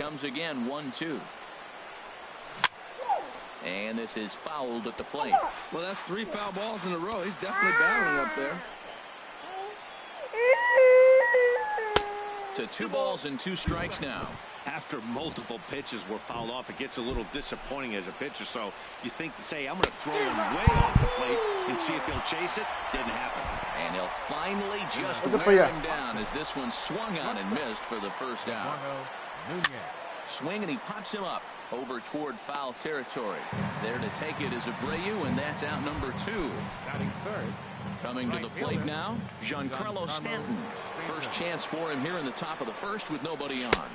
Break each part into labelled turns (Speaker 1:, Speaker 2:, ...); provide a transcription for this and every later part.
Speaker 1: comes again, 1-2. And this is fouled at the plate.
Speaker 2: Well, that's 3 foul balls in a row. He's definitely battling up there.
Speaker 1: To 2 balls and 2 strikes now.
Speaker 3: After multiple pitches were fouled off, it gets a little disappointing as a pitcher. So you think, say, I'm going to throw him way off the plate and see if he'll chase it. Didn't happen.
Speaker 1: And he'll finally just wear him down as this one swung on and missed for the first out. Swing, and he pops him up over toward foul territory. There to take it is Abreu, and that's out number 2.
Speaker 4: Batting third.
Speaker 1: Coming to the plate now, Giancarlo Stanton. First chance for him here in the top of the first with nobody on.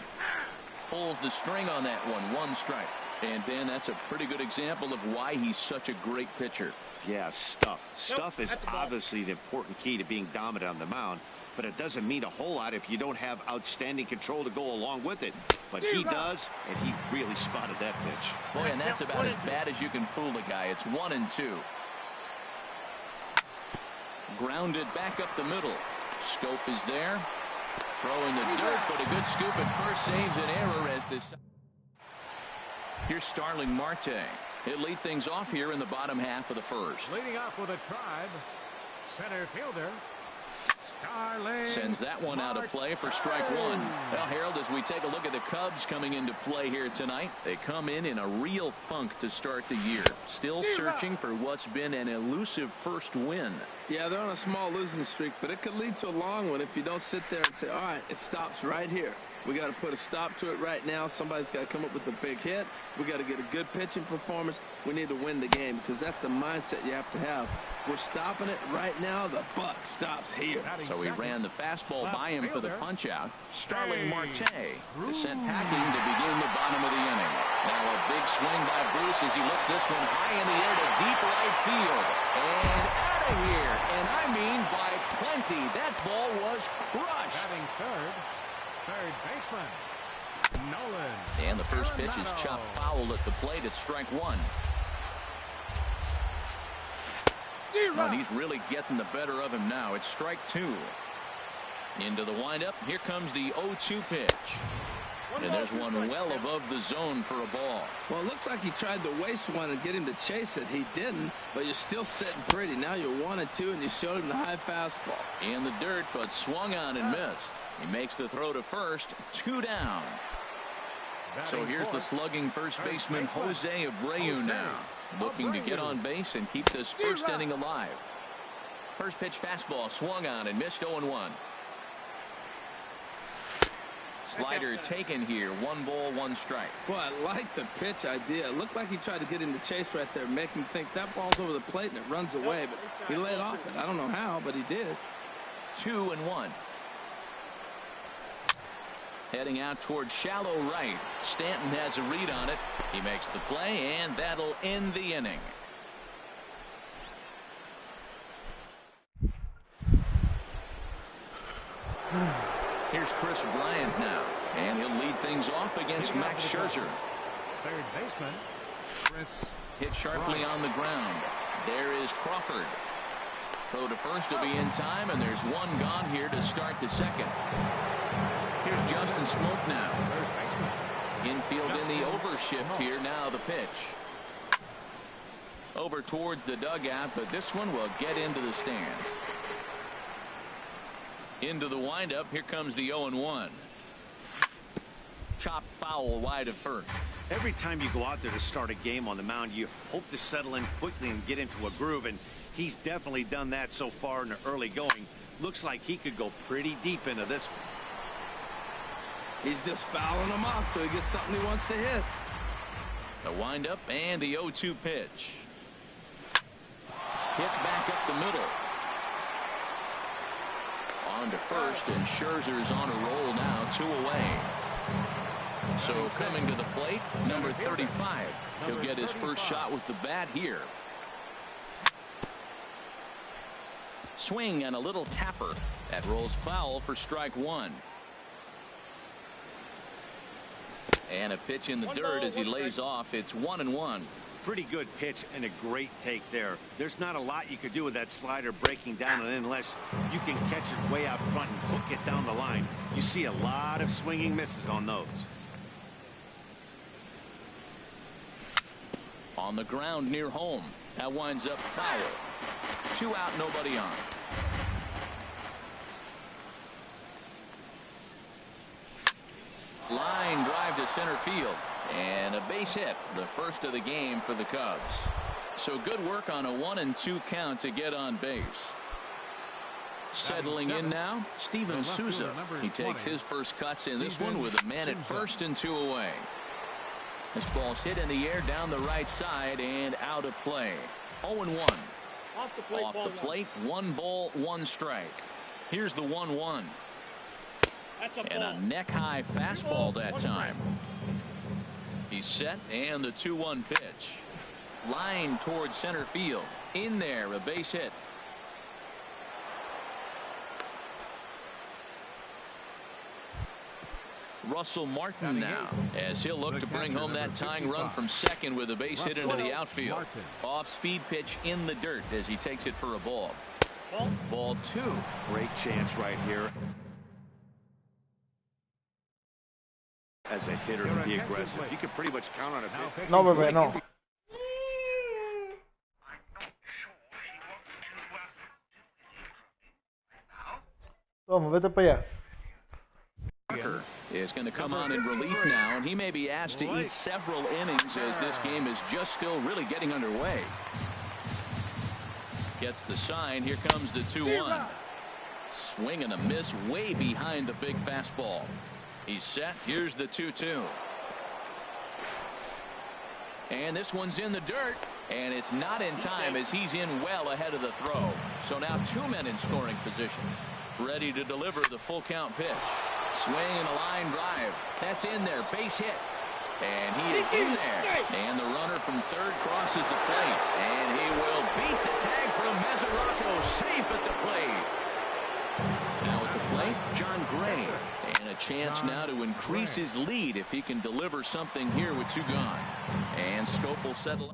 Speaker 1: Pulls the string on that one, 1 strike. And Ben, that's a pretty good example of why he's such a great pitcher.
Speaker 3: Yeah, stuff. Stuff is obviously the important key to being dominant on the mound, but it doesn't mean a whole lot if you don't have outstanding control to go along with it. But he does, and he really spotted that pitch.
Speaker 1: Boy, and that's about as bad as you can fool a guy. It's 1-2. Grounded back up the middle. Scope is there. Throw in the dirt, but a good scoop at first saves an error as this. Here's Starling Marte. He'll lead things off here in the bottom half of the first.
Speaker 4: Leading off with a Tribe. Center fielder.
Speaker 1: Sends that one out of play for strike 1. Well, Harold, as we take a look at the Cubs coming into play here tonight, they come in a real funk to start the year. Still searching for what's been an elusive first win.
Speaker 2: Yeah, they're on a small losing streak, but it could lead to a long one if you don't sit there and say, all right, it stops right here. We got to put a stop to it right now. Somebody's got to come up with a big hit. We got to get a good pitching performance. We need to win the game because that's the mindset you have to have. We're stopping it right now. The buck stops here.
Speaker 1: So he ran the fastball by him for the punch out. Starling Marte is sent packing to begin the bottom of the inning. Now a big swing by Bruce as he lifts this one high in the air to deep right field. And out of here. And I mean by plenty. That ball was crushed.
Speaker 4: Batting third baseman Nolan.
Speaker 1: And the first pitch is chopped foul at the plate at strike 1. And he's really getting the better of him now. It's strike 2. Into the windup. Here comes the 0-2 pitch. And there's one well above the zone for a ball.
Speaker 2: Well, it looks like he tried to waste one and get him to chase it. He didn't, but you're still sitting pretty. Now you're 1-2, and you showed him the high fastball.
Speaker 1: In the dirt, but swung on and missed. He makes the throw to first. 2 down. So here's the slugging first baseman Jose Abreu now, looking to get on base and keep this first inning alive. First pitch fastball swung on and missed. 0-1. Slider taken here. 1 ball, 1 strike.
Speaker 2: Well, I like the pitch idea. It looked like he tried to get him to chase right there, make him think that ball's over the plate and it runs away, but he laid off it. I don't know how, but he did.
Speaker 1: 2-1. Heading out towards shallow right. Stanton has a read on it. He makes the play, and that'll end the inning. Here's Chris Bryant now, and he'll lead things off against Max Scherzer.
Speaker 4: Third baseman Chris.
Speaker 1: Hit sharply on the ground. There is Crawford. Throw to first will be in time, and there's one gone here to start the second. Here's Justin Smoke now. Infield in the overshift here. Now the pitch. Over towards the dugout, but this one will get into the stands. Into the windup. Here comes the 0-1. Chop foul wide of first.
Speaker 3: Every time you go out there to start a game on the mound, you hope to settle in quickly and get into a groove, and he's definitely done that so far in the early going. Looks like he could go pretty deep into this one.
Speaker 2: He's just fouling them off so he gets something he wants to hit.
Speaker 1: The windup and the 0-2 pitch. Hit back up the middle. On to first, and Scherzer's on a roll now, 2 away. So coming to the plate, number 35. He'll get his first shot with the bat here. Swing and a little tapper. That rolls foul for strike 1. And a pitch in the dirt as he lays off. It's 1-1.
Speaker 3: Pretty good pitch and a great take there. There's not a lot you could do with that slider breaking down, and unless you can catch it way out front and hook it down the line, you see a lot of swinging misses on those.
Speaker 1: on the ground near home. That winds up foul. 2 out, nobody on. Line drive to center field. And a base hit, the first of the game for the Cubs. So good work on a 1-2 count to get on base. Settling in now, Steven Souza. He takes his first cuts in this one with a man at first and 2 away. This ball's hit in the air down the right side and out of play. 0-1. Off the plate, 1 ball, 1 strike. Here's the 1-1. And a neck-high fastball that time. He's set, and the 2-1 pitch. Line towards center field. In there, a base hit. Russell Martin now, as he'll look to bring home that tying run from second with a base hit into the outfield. Off-speed pitch in the dirt as he takes it for a ball. Ball 2.
Speaker 3: Great chance right here. As a hitter to be aggressive. You can pretty much count on it.
Speaker 5: No, bebé, no. Toma, vete para allá.
Speaker 1: Is going to come on in relief now, and he may be asked to eat several innings as this game is just still really getting underway. Gets the sign. Here comes the 2-1. Swing and a miss way behind the big fastball. He's set. Here's the 2-2. And this one's in the dirt, and it's not in time as he's in well ahead of the throw. So now 2 men in scoring position, ready to deliver the full count pitch. Swing and a line drive. That's in there. Base hit. And he is in there. And the runner from third crosses the plate. And he will beat the tag from Mesoraco. Safe at the plate. Now at the plate, John Gray. And a chance now to increase his lead if he can deliver something here with 2 gone. And Scope will settle.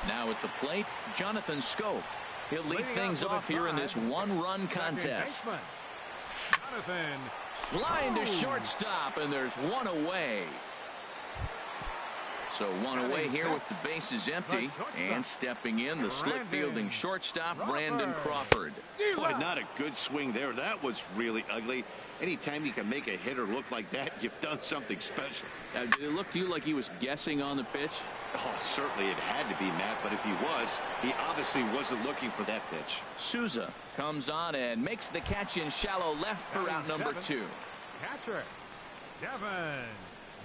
Speaker 1: Now at the plate, Jonathan Scope. He'll lead things off here in this 1-run contest. Line to shortstop, and there's 1 away. So 1 away here with the bases empty, and stepping in the slick fielding shortstop Brandon Crawford.
Speaker 3: Boy, not a good swing there. That was really ugly. Anytime you can make a hitter look like that, you've done something special.
Speaker 1: Did it look to you like he was guessing on the pitch?
Speaker 3: Oh, certainly it had to be, Matt, but if he was, he obviously wasn't looking for that pitch.
Speaker 1: Souza comes on and makes the catch in shallow left for out number 2.
Speaker 4: Catcher, Devin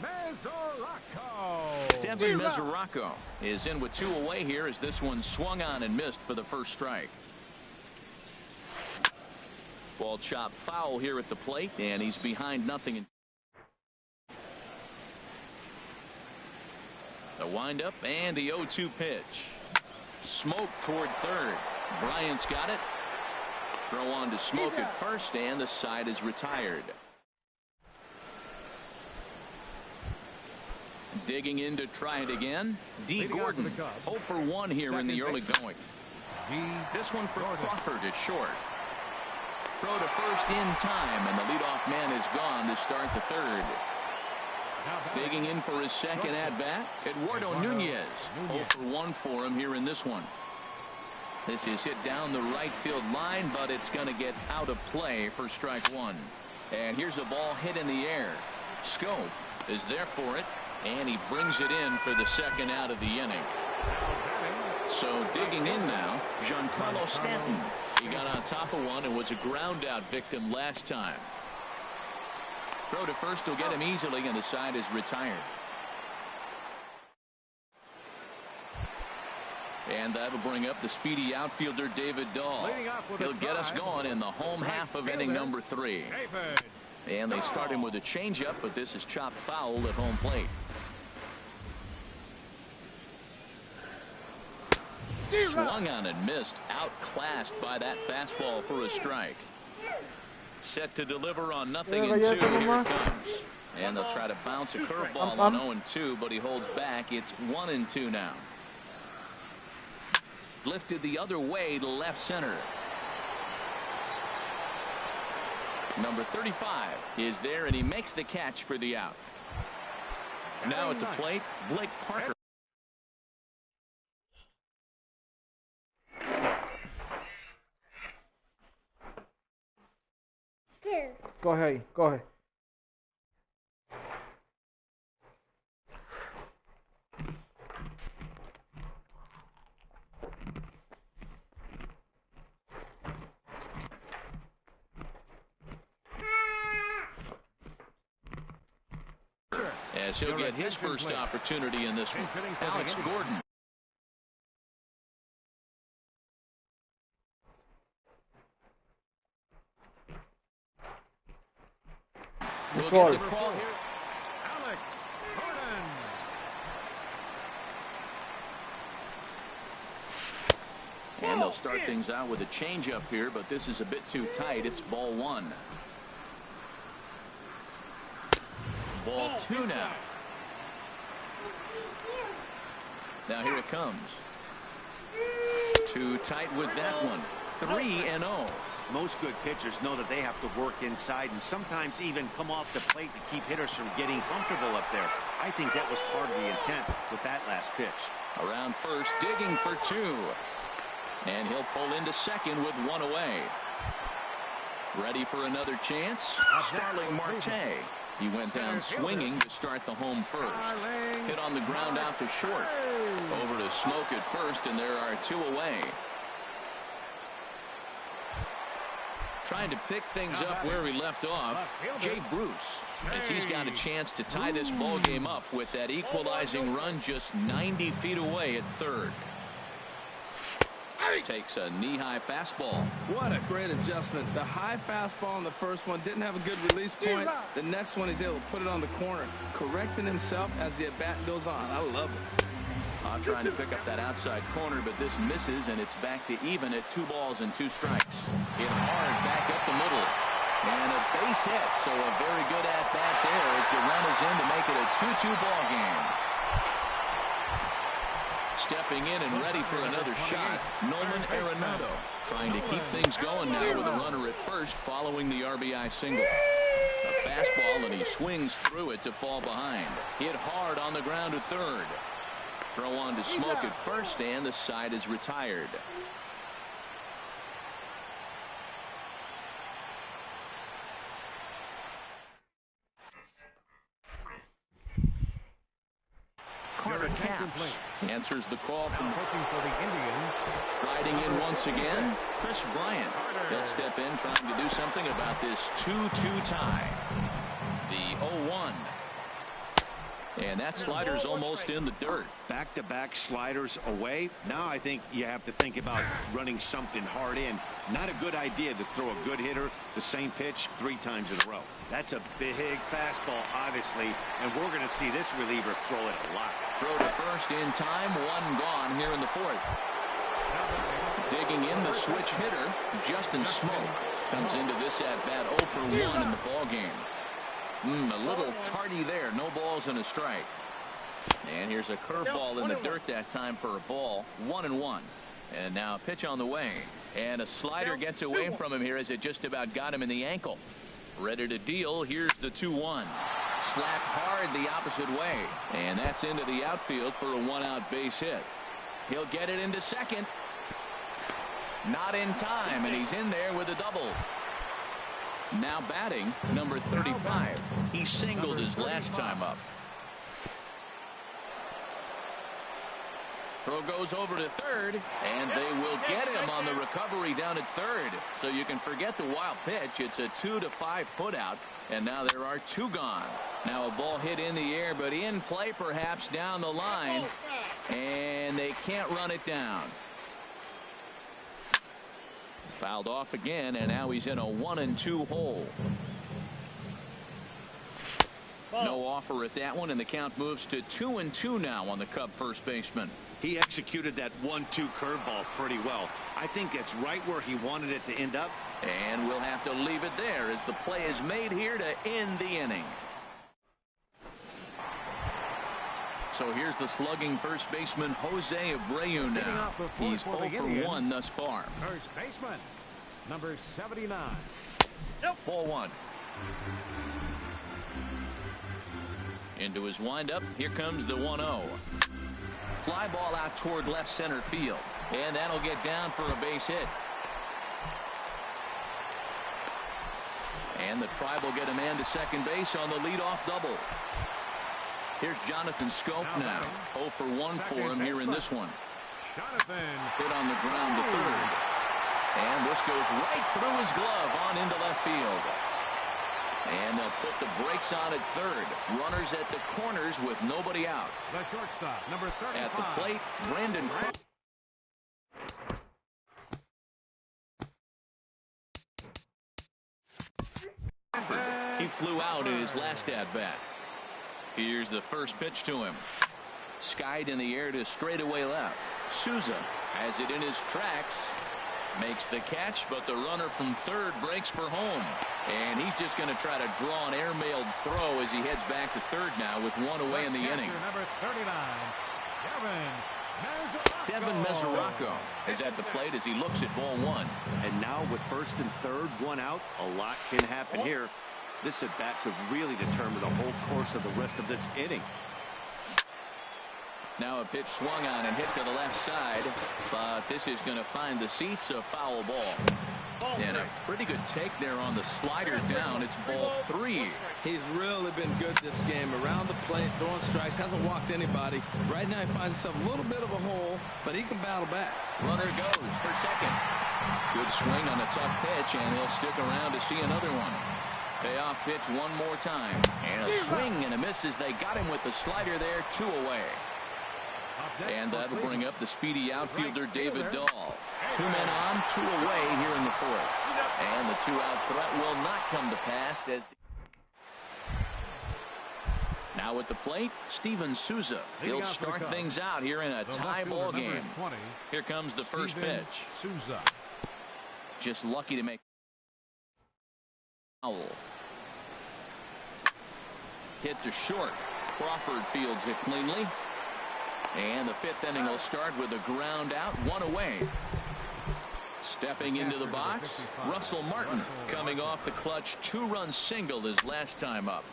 Speaker 4: Mesoraco.
Speaker 1: Devin Mesoraco is in with 2 away here as this one swung on and missed for the first strike. Ball chopped foul here at the plate, and he's behind 0. The windup and the 0-2 pitch. Smoke toward third. Bryant's got it. Throw on to Smoke at first, and the side is retired. Digging in to try it again. D. Gordon, 0 for 1 here in the early going. This one for Crawford at short. Throw to first in time, and the leadoff man is gone to start the third. Digging in for his second at-bat, Eduardo Nunez. 0 for 1 for him here in this one. This is hit down the right field line, but it's going to get out of play for strike 1. And here's a ball hit in the air. Scope is there for it, and he brings it in for the second out of the inning. So digging in now, Giancarlo Stanton. He got on top of one and was a ground-out victim last time. Throw to first will get him easily, and the side is retired. And that'll bring up the speedy outfielder David Dahl. He'll get us going in the home half of inning number 3. And they start him with a changeup, but this is chopped foul at home plate. Swung on and missed, outclassed by that fastball for a strike. Set to deliver on 0-2. Here it comes. And they'll try to bounce a curveball on 0-2, but he holds back. It's 1-2 now. Lifted the other way to left center. Number 35 is there, and he makes the catch for the out. Now at the plate, Blake Parker.
Speaker 5: Corre aí, corre.
Speaker 1: As he'll get his first opportunity in this one. Alex Gordon. We'll get the call here.
Speaker 4: Alex Gordon.
Speaker 1: And they'll start things out with a changeup here, but this is a bit too tight. It's ball one. Ball two now. Now here it comes. Too tight with that one. 3-0.
Speaker 3: Most good pitchers know that they have to work inside and sometimes even come off the plate to keep hitters from getting comfortable up there. I think that was part of the intent with that last pitch.
Speaker 1: Around first, digging for two. And he'll pull into second with one away. Ready for another chance? Starling Marte. He went down swinging to start the home first. Hit on the ground out to short. Over to Smoke at first, and there are two away. Trying to pick things up where he left off, Jay Bruce, as he's got a chance to tie this ball game up with that equalizing run just 90 feet away at third. Takes a knee-high fastball.
Speaker 2: What a great adjustment. The high fastball on the first one didn't have a good release point. The next one he's able to put it on the corner, correcting himself as the at-bat goes on. I love it.
Speaker 1: Trying to pick up that outside corner, but this misses, and it's back to even at 2 balls and 2 strikes. Hit hard back up the middle. And a base hit, so a very good at-bat there as the run is in to make it a 2-2 ball game. Stepping in and ready for another shot, Nolan Arenado. Trying to keep things going now with a runner at first following the RBI single. A fastball, and he swings through it to fall behind. Hit hard on the ground to third. Throw on to Smoke at first, and the side is retired. Carter Capps answers the call from
Speaker 4: For the Indians.
Speaker 1: striding in once again. Chris Bryant. He'll step in trying to do something about this 2-2 tie. The 0-1. And that slider's almost in the dirt.
Speaker 3: Back-to-back sliders away. Now I think you have to think about running something hard in. Not a good idea to throw a good hitter the same pitch 3 times in a row. That's a big fastball, obviously, and we're going to see this reliever throw it a lot.
Speaker 1: Throw to first in time. 1 gone here in the 4th. Digging in the switch hitter, Justin Smoke comes into this at-bat 0 for 1 in the ball game. A little tardy there. No balls and a strike. And here's a curveball in the dirt that time for a ball. 1-1. And now a pitch on the way. And a slider gets away from him here as it just about got him in the ankle. Ready to deal. Here's the 2-1. Slapped hard the opposite way. And that's into the outfield for a 1-out base hit. He'll get it into second. Not in time, and he's in there with a double. Now batting, number 35. He singled his last time up. Throw goes over to third, and they will get him on the recovery down at third. So you can forget the wild pitch. It's a 2-5 putout, and now there are 2 gone. Now a ball hit in the air, but in play perhaps down the line, and they can't run it down. Fouled off again, and now he's in a 1-2 hole. No offer at that one, and the count moves to 2-2 now on the Cub first baseman.
Speaker 3: He executed that 1-2 curveball pretty well. I think it's right where he wanted it to end up.
Speaker 1: And we'll have to leave it there as the play is made here to end the inning. So here's the slugging first baseman Jose Abreu now. He's 0 for 1 thus far.
Speaker 4: First baseman, number 79.
Speaker 1: Ball 1. Into his windup. Here comes the 1-0. Fly ball out toward left center field. And that'll get down for a base hit. And the Tribe will get a man to second base on the leadoff double. Here's Jonathan Scope now. 0 for 1 for him here in this one. Hit on the ground to third. And this goes right through his glove on into left field. And they'll put the brakes on at third. Runners at the corners with nobody out.
Speaker 4: The shortstop, number 35.
Speaker 1: At the plate, Brandon. He flew out in his last at-bat. Here's the first pitch to him. Skied in the air to straightaway left. Souza has it in his tracks. Makes the catch, but the runner from third breaks for home. And he's just going to try to draw an airmailed throw as he heads back to third now with one away in the inning.
Speaker 4: Number 39,
Speaker 1: Devin Mesoraco is at the plate as he looks at ball one.
Speaker 3: And now with first and third, one out, a lot can happen here. This at bat could really determine the whole course of the rest of this inning.
Speaker 1: Now a pitch swung on and hit to the left side, but this is going to find the seats, a foul ball. And a pretty good take there on the slider down. It's ball 3.
Speaker 2: He's really been good this game. Around the plate, throwing strikes, hasn't walked anybody. Right now he finds himself a little bit of a hole, but he can battle back.
Speaker 1: Runner goes for second. Good swing on a tough pitch, and he'll stick around to see another one. Payoff pitch one more time. And a swing and a miss as they got him with the slider there, 2 away. And that'll bring up the speedy outfielder David Dahl. 2 men on, 2 away here in the fourth. And the 2-out threat will not come to pass as now at the plate, Steven Souza. He'll start things out here in a tie ball game. Here comes the first pitch.
Speaker 4: Souza.
Speaker 1: Just lucky to make foul. Hit to short. Crawford fields it cleanly. And the 5th inning will start with a ground out, 1 away. Stepping into the box, Russell Martin coming off the clutch 2-run single his last time up.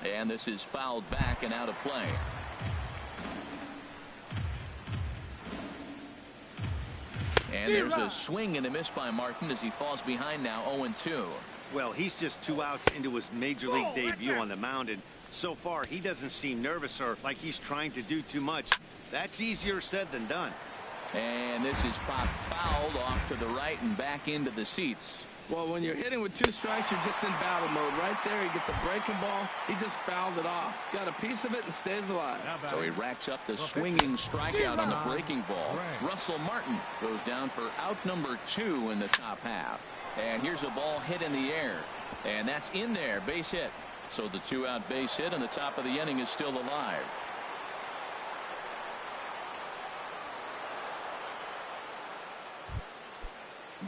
Speaker 1: And this is fouled back and out of play. And there's a swing and a miss by Martin as he falls behind now 0-2.
Speaker 3: Well, he's just 2 outs into his major league debut on the mound, and so far he doesn't seem nervous or like he's trying to do too much. That's easier said than done.
Speaker 1: And this is popped fouled off to the right and back into the seats.
Speaker 2: Well, when you're hitting with 2 strikes, you're just in battle mode. Right there, he gets a breaking ball. He just fouled it off. Got a piece of it and stays alive.
Speaker 1: So he racks up the swinging strikeout on the breaking ball. Russell Martin goes down for out number 2 in the top half. And here's a ball hit in the air. And that's in there, base hit. So the 2-out base hit and the top of the inning is still alive.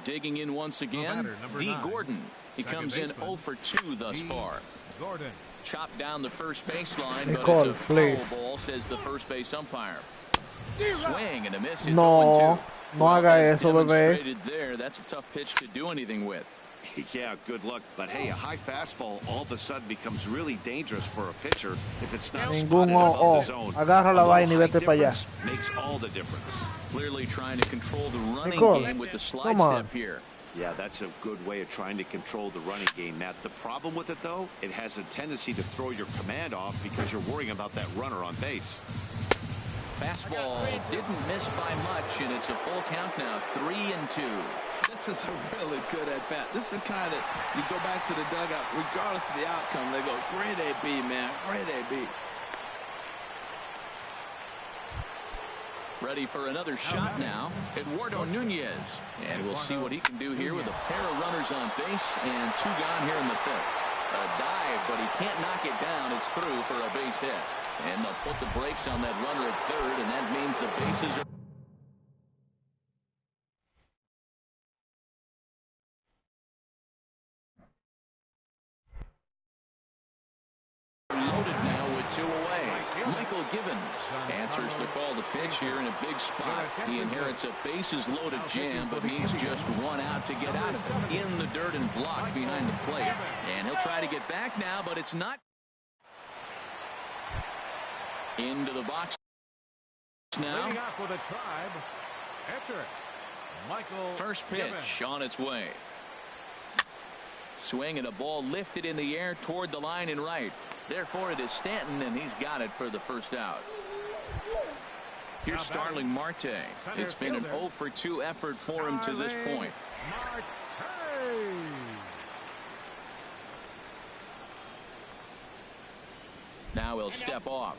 Speaker 1: Digging in once again, D. Gordon. He comes in 0 for 2 thus far.
Speaker 4: Gordon.
Speaker 1: Chopped down the first baseline, but it's a foul ball, says the first base umpire. Swing and a miss. It's 0-2.
Speaker 5: No haga eso, bebé.
Speaker 1: There, that's a tough pitch to do anything with.
Speaker 3: Yeah, good luck. But hey, a high fastball all of a sudden becomes really dangerous for a pitcher if it's not spotted above the zone.
Speaker 5: Agarra la vaina y vete para allá.
Speaker 3: Makes all the difference.
Speaker 1: Clearly trying to control the running game with the slide step here.
Speaker 3: Yeah, that's a good way of trying to control the running game, Matt. The problem with it, though, it has a tendency to throw your command off because you're worrying about that runner on base.
Speaker 1: Fastball didn't miss by much, and it's a full count now, 3-2.
Speaker 2: This is a really good at-bat. This is the kind that you go back to the dugout, regardless of the outcome, they go, great AB, man, great AB.
Speaker 1: Ready for another shot now, Eduardo Nunez. And we'll see what he can do here with a pair of runners on base and 2 gone here in the 5th. A dive, but he can't knock it down. It's through for a base hit. And they'll put the brakes on that runner at third, and that means the bases are loaded now with 2 away. Michael Givens answers the call to pitch here in a big spot. He inherits a bases loaded jam, but needs just 1 out to get out of it. In the dirt and blocked behind the plate. And he'll try to get back now, but it's not. Into the box now.
Speaker 4: Leading off with a Tribe. Enter Michael.
Speaker 1: First pitch on its way. Swing and a ball lifted in the air toward the line and right. Therefore, it is Stanton, and he's got it for the first out. Here's Starling Marte. It's been an 0 for 2 effort for him to this point. Now he'll step off.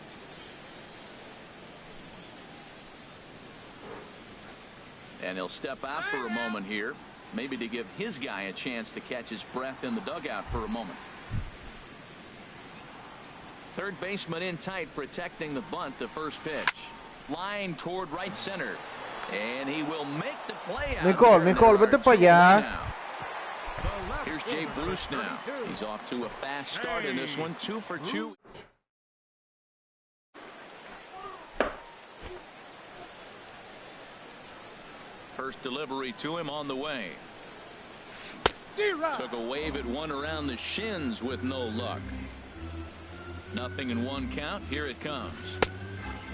Speaker 1: And he'll step out for a moment here, maybe to give his guy a chance to catch his breath in the dugout for a moment. Third baseman in tight, protecting the bunt. The first pitch. Line toward right center. And he will make the play out.
Speaker 5: Nicole, vete para allá.
Speaker 1: Here's Jay Bruce now. He's off to a fast start in this one. 2 for 2. First delivery to him on the way. Took a wave at one around the shins with no luck. Nothing in 1 count. Here it comes.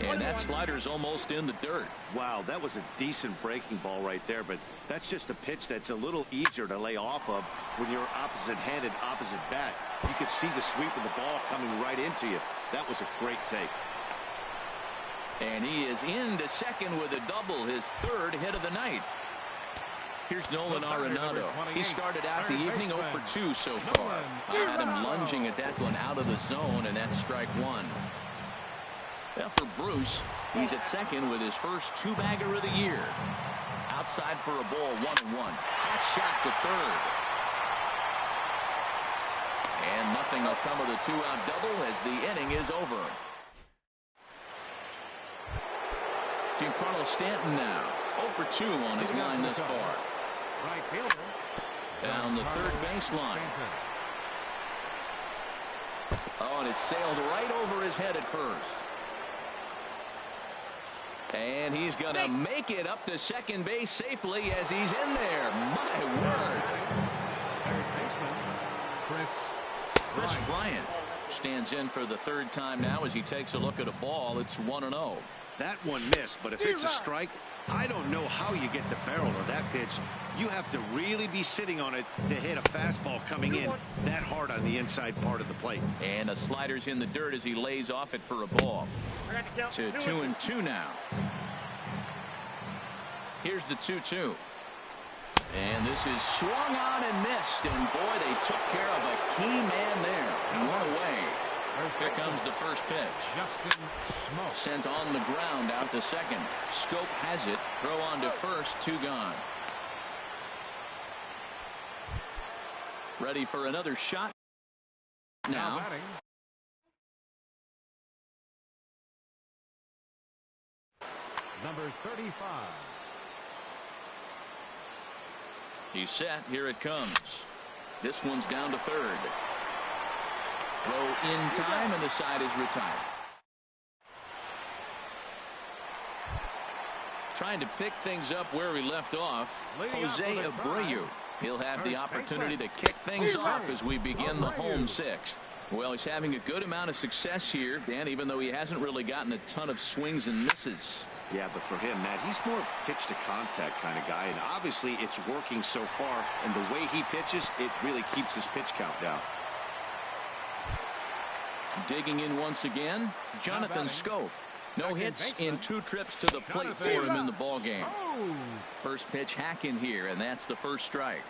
Speaker 1: And that slider's almost in the dirt.
Speaker 3: Wow, that was a decent breaking ball right there, but that's just a pitch that's a little easier to lay off of when you're opposite-handed, opposite bat. You could see the sweep of the ball coming right into you. That was a great take.
Speaker 1: And he is into second with a double, his 3rd hit of the night. Here's Nolan Arenado. He started out the evening 0 for 2 so far. I had him lunging at that one out of the zone, and that's strike 1. Well, for Bruce, he's at second with his first 2-bagger of the year. Outside for a ball, 1-1. Hot shot to third. And nothing will come of the 2-out double as the inning is over. Giancarlo Stanton now 0 for 2 on his line thus far.
Speaker 4: Right fielder.
Speaker 1: Down the third baseline. Oh, and it sailed right over his head at first. And he's going to make it up to second base safely as he's in there. My word. Chris Bryant stands in for the 3rd time now as he takes a look at a ball. It's 1-0.
Speaker 3: That one missed, but if it's a strike, I don't know how you get the barrel of that pitch. You have to really be sitting on it to hit a fastball coming in that hard on the inside part of the plate.
Speaker 1: And a slider's in the dirt as he lays off it for a ball. To 2-2 now. Here's the 2-2. And this is swung on and missed. And boy, they took care of a key man there. And 1 away. Here comes the first pitch. Sent on the ground out to second. Scope has it. Throw on to first. 2 gone. Ready for another shot now.
Speaker 4: Number 35.
Speaker 1: He's set. Here it comes. This one's down to third. Throw in time, and the side is retired. Trying to pick things up where we left off, Jose Abreu. He'll have the opportunity to kick things off as we begin the home 6th. Well, he's having a good amount of success here, Dan, even though he hasn't really gotten a ton of swings and misses.
Speaker 3: Yeah, but for him, Matt, he's more pitch to contact kind of guy, and obviously it's working so far, and the way he pitches, it really keeps his pitch count down.
Speaker 1: Digging in once again, Jonathan Scope. No hits in 2 trips to the plate for him in the ballgame. First pitch hack in here, and that's the first strike.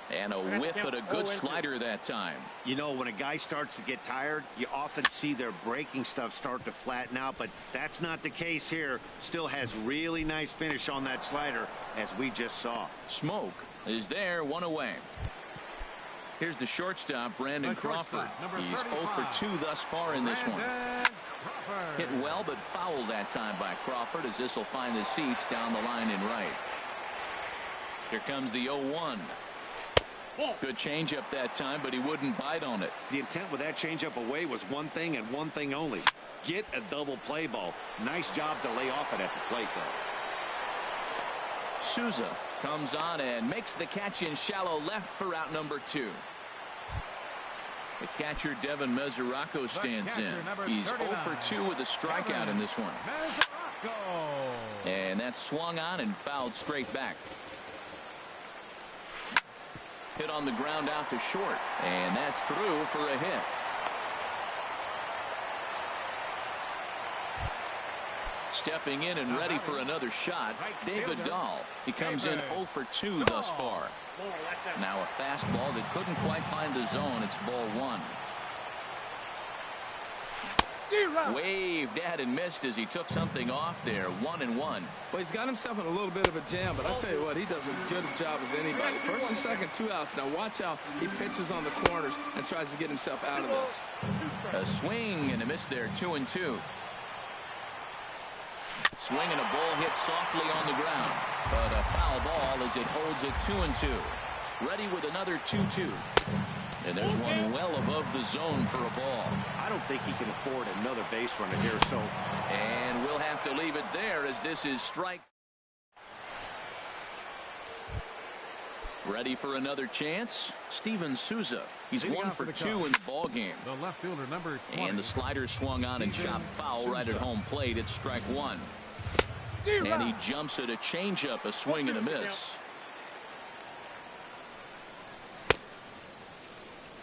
Speaker 1: And a whiff at a good slider that time.
Speaker 3: You know, when a guy starts to get tired, you often see their breaking stuff start to flatten out, but that's not the case here. Still has really nice finish on that slider, as we just saw.
Speaker 1: Smoke is there, 1 away. Here's the shortstop, Brandon Crawford. He's 0 for 2 thus far in this one. Hit well, but fouled that time by Crawford, as this will find the seats down the line in right. Here comes the 0-1. Good changeup that time, but he wouldn't bite on it.
Speaker 3: The intent with that changeup away was one thing and one thing only. Get a double play ball. Nice job to lay off it at the plate, though.
Speaker 1: Souza comes on and makes the catch in shallow left for out number 2. The catcher, Devin Mesoraco, stands in. He's 0 for 2 with a strikeout in this one. And that's swung on and fouled straight back. Hit on the ground out to short. And that's through for a hit. Stepping in and ready for another shot, David Dahl. He comes in 0 for 2 thus far. Now a fastball that couldn't quite find the zone. It's ball 1. Waved at and missed as he took something off there. 1-1.
Speaker 2: Well, he's got himself in a little bit of a jam, but I'll tell you what, he does as good a job as anybody. First and second, 2 outs. Now watch how he pitches on the corners and tries to get himself out of this.
Speaker 1: A swing and a miss there. 2-2. Swing and a ball hit softly on the ground. But a foul ball as it holds it 2-2. Ready with another 2-2. And there's one well above the zone for a ball.
Speaker 3: I don't think he can afford another base runner here, so.
Speaker 1: And we'll have to leave it there as this is strike. Ready for another chance? Steven Souza. He's 1 for 2 in the ball game.
Speaker 4: The left fielder, number 20.
Speaker 1: And the slider swung on and chopped foul right at home plate. It's strike 1. And he jumps at a changeup, a swing and a miss.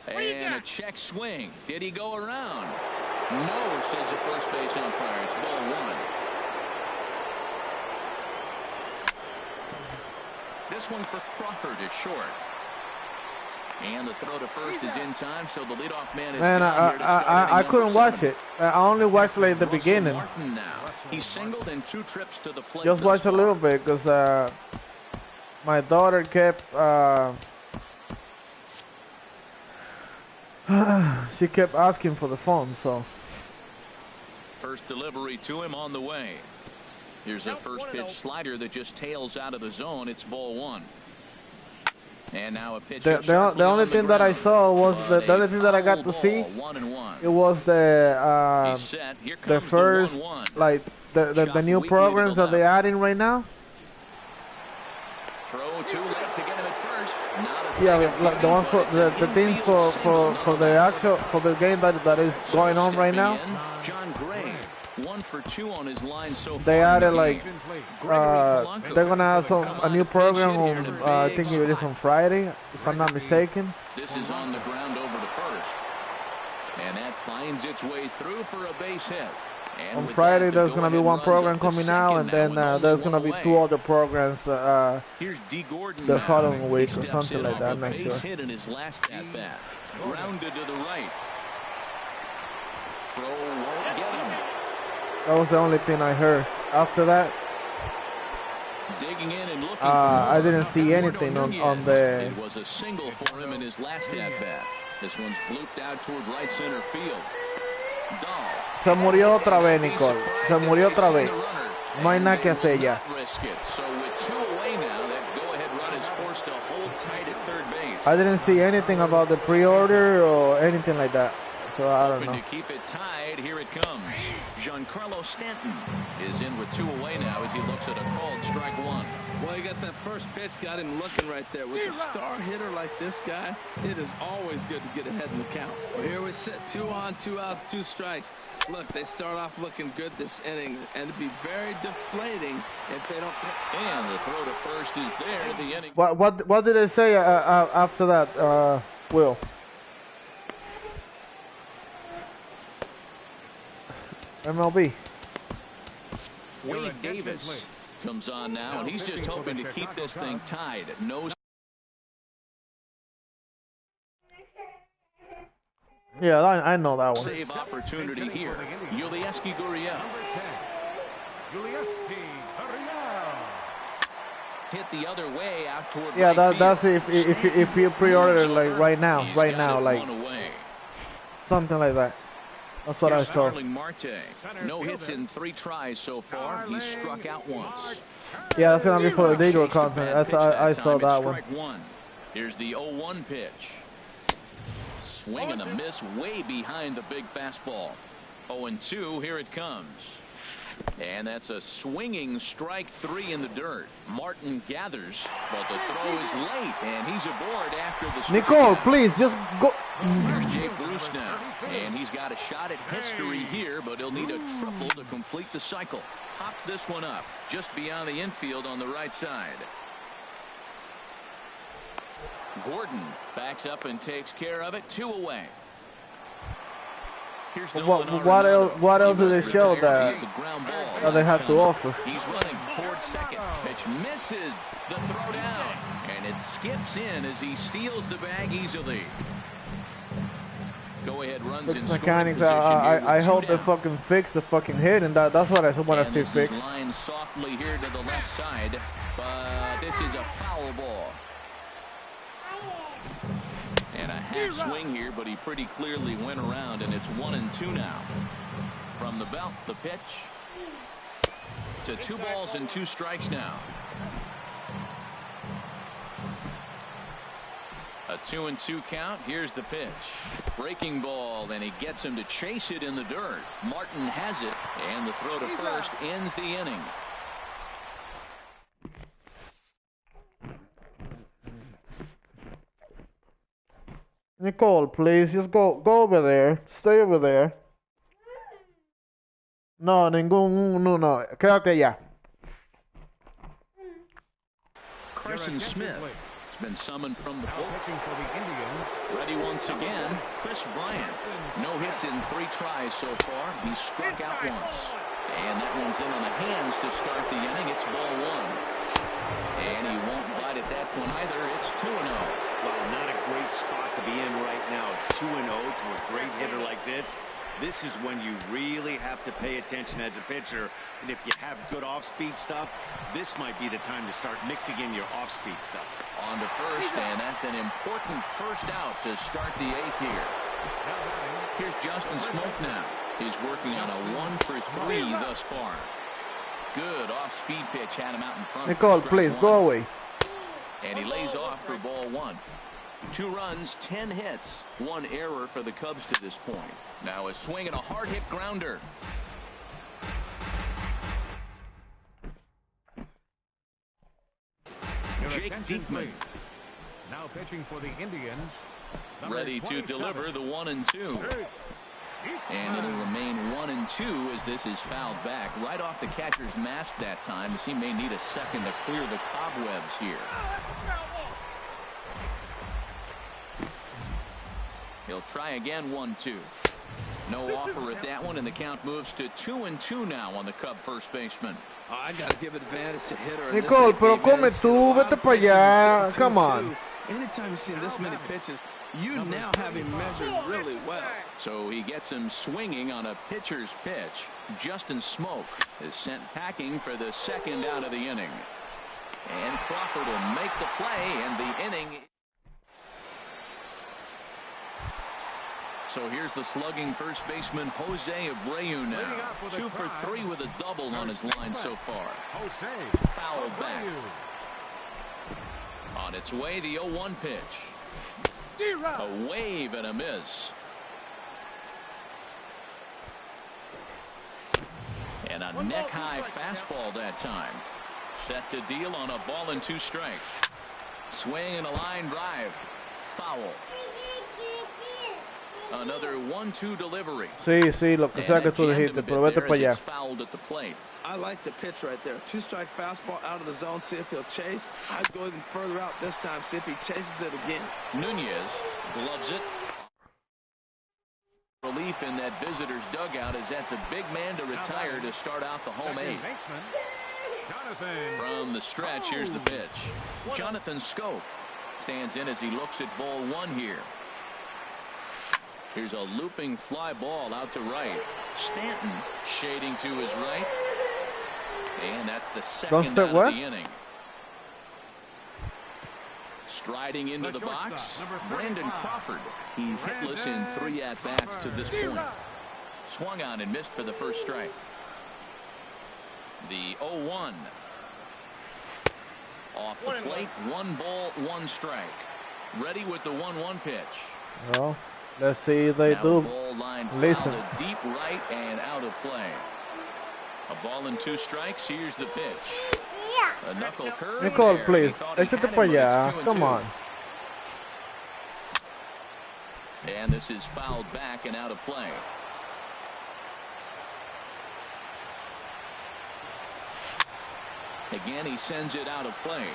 Speaker 1: And a check swing. Did he go around? No, says the first base umpire. It's ball 1. This one for Crawford at short. And the throw to first is in time, so the leadoff man is
Speaker 5: Man, I couldn't watch it. I only watched like the beginning.
Speaker 1: Martin now. He singled in 2 trips to the plate.
Speaker 5: Just watched a little bit because my daughter kept she kept asking for the phone, so.
Speaker 1: First delivery to him on the way. Here's a first pitch slider that just tails out of the zone. It's ball 1. And now a pitch.
Speaker 5: The only thing that I saw was the only thing that I got to see.
Speaker 1: 1-1.
Speaker 5: It was the first like the new programs that they're adding right now.
Speaker 1: Throw too late to get him at first.
Speaker 5: Yeah, like the one for the things for the actual for the game that is going on right now.
Speaker 1: John Gray, 1 for 2 on his line so far.
Speaker 5: They added like they're gonna have a new program on I think it is on Friday, if I'm not mistaken.
Speaker 1: This is on the ground over to first, and that finds its way through for a base hit. And
Speaker 5: on Friday there's gonna be one program coming out, and then there's gonna be 2 other programs
Speaker 1: Here's D. Gordon
Speaker 5: the following week or something like that. I'm not sure.
Speaker 1: Hit in his last at bat, grounded to the right. Throw won't get him.
Speaker 5: That was the only thing I heard. After that,
Speaker 1: digging in and looking
Speaker 5: I didn't see anything on the.
Speaker 1: It was a single for him in his last at bat. This one's blooped out toward right center field.
Speaker 5: Se murió otra vez, Nicole. Se murió otra vez. No hay nada que hacer ya.
Speaker 1: So with 2 away now, that go-ahead run is forced to hold tight at third base.
Speaker 5: I didn't see anything about the pre-order or anything like that, so I don't know.
Speaker 1: To keep it tied, here it comes. Giancarlo Stanton is in with 2 away now as he looks at a called strike 1.
Speaker 2: Well, he got that first pitch, got him looking right there. With a star hitter like this guy, it is always good to get ahead in the count. Well, here we sit, 2 on, 2 outs, 2 strikes. Look, they start off looking good this inning, and it'd be very deflating if they don't.
Speaker 1: And the throw to first is there. The inning.
Speaker 5: What did they say after that, Will? MLB.
Speaker 1: Wade Davis comes on now, and he's just hoping to keep this thing tied. No.
Speaker 5: Yeah, I know that one.
Speaker 1: Save opportunity here. Yulieski Gurriel. Hit the other way out toward
Speaker 5: yeah,
Speaker 1: right
Speaker 5: that's
Speaker 1: field.
Speaker 5: if you pre-order like right now, like something like that. That's what I saw.
Speaker 1: Marte. No hits in 3 tries so far. He struck out once.
Speaker 5: Yeah, that's gonna be for the digital content. I saw that one.
Speaker 1: Here's the 0-1 pitch. Swing and a miss way behind the big fastball. 0-2. Here it comes. And that's a swinging strike 3 in the dirt. Martin gathers, but the throw is late, and he's aboard after the strikeout.
Speaker 5: Nicole, please, just go.
Speaker 1: Here's Jay Bruce now, and he's got a shot at history here, but he'll need a triple to complete the cycle. Pops this one up, just beyond the infield on the right side. Gordon backs up and takes care of it. 2 away.
Speaker 5: What else do they show that they have to offer?
Speaker 1: He's running towards second. Pitch misses the throw down, and it skips in as he steals the bag easily. Go ahead, runs in
Speaker 5: mechanics. I hope they fucking fix the fucking hit, and that's what I want to see fixed.
Speaker 1: Line softly here to the left side, but this is a foul ball. And a half swing here, but he pretty clearly went around, and it's 1-2 now. From the belt, the pitch to 2 balls and 2 strikes now. A 2-2 count. Here's the pitch. Breaking ball, and he gets him to chase it in the dirt. Martin has it, and the throw to first ends the inning.
Speaker 5: Nicole, please, just go over there. Stay over there. No, no. Quédate allá.
Speaker 1: Carson Smith has been summoned from the bullpen. Ready once again, Chris Bryant. No hits in 3 tries so far. He's struck out once. And that one's in on the hands to start the inning. It's ball 1. And he won't bite at that one either. It's 2-0.
Speaker 3: Well, not a great spot to be in right now. 2-0 to a great hitter like this. This is when you really have to pay attention as a pitcher. And if you have good off-speed stuff, this might be the time to start mixing in your off-speed stuff.
Speaker 1: On to first, and that's an important first out to start the 8th here. Here's Justin Smoke now. He's working on a 1-for-3 thus far. Good off-speed pitch had him out in front.
Speaker 5: Nicole, please, go away.
Speaker 1: And he lays off for ball 1. 2 runs, 10 hits, 1 error for the Cubs to this point. Now a swing and a hard hit grounder. Jake Diekman.
Speaker 4: Now pitching for the Indians.
Speaker 1: Ready to deliver the 1-2. And it'll remain 1-2 as this is fouled back right off the catcher's mask that time, as he may need a second to clear the cobwebs here. He'll try again. 1-2. No offer at that one, and the count moves to 2-2 now on the Cub first baseman.
Speaker 2: I got to give advantage to hitter.
Speaker 5: Nicole, pero come tú, vete para allá. Come on.
Speaker 2: Anytime you've seen this many pitches, you now have him measured really well.
Speaker 1: So he gets him swinging on a pitcher's pitch. Justin Smoke is sent packing for the 2nd out of the inning. And Crawford will make the play, and the inning. So here's the slugging first baseman, Jose Abreu now. 2 for 3 with a double on his line so far. Fouled back. On its way, the 0-1 pitch. A wave and a miss. And a neck-high fastball that time. Set to deal on a ball and 2 strikes. Swing and a line drive. Foul. Another 1-2 delivery.
Speaker 5: Sí, lo que sea que tú dijiste, pero vete para allá.
Speaker 1: Fouled at the plate.
Speaker 2: I like the pitch right there. 2-strike fastball out of the zone. See if he'll chase. I'd go even further out this time. See if he chases it again.
Speaker 1: Nunez gloves it. Relief in that visitor's dugout, as that's a big man to retire to start out the home 8. From the stretch, here's the pitch. Jonathan Scope stands in as he looks at ball 1 here. Here's a looping fly ball out to right. Stanton shading to his right. And that's the 2nd out of the inning. Striding into the box, Brandon Crawford. He's hitless in 3 at-bats to this point. Swung on and missed for the first strike. The 0-1. Off the plate, 1 ball, 1 strike. Ready with the 1-1 pitch.
Speaker 5: Well, let's see if they do.
Speaker 1: Ball line
Speaker 5: listen.
Speaker 1: Deep right and out of play. A ball and 2 strikes. Here's the pitch. A knuckle curve.
Speaker 5: Nicole,
Speaker 1: there.
Speaker 5: please.
Speaker 1: He thought he
Speaker 5: Échate
Speaker 1: had him,
Speaker 5: para
Speaker 1: but
Speaker 5: allá.
Speaker 1: it's 2-2.
Speaker 5: Come on.
Speaker 1: And this is fouled back and out of play. Again, he sends it out of play.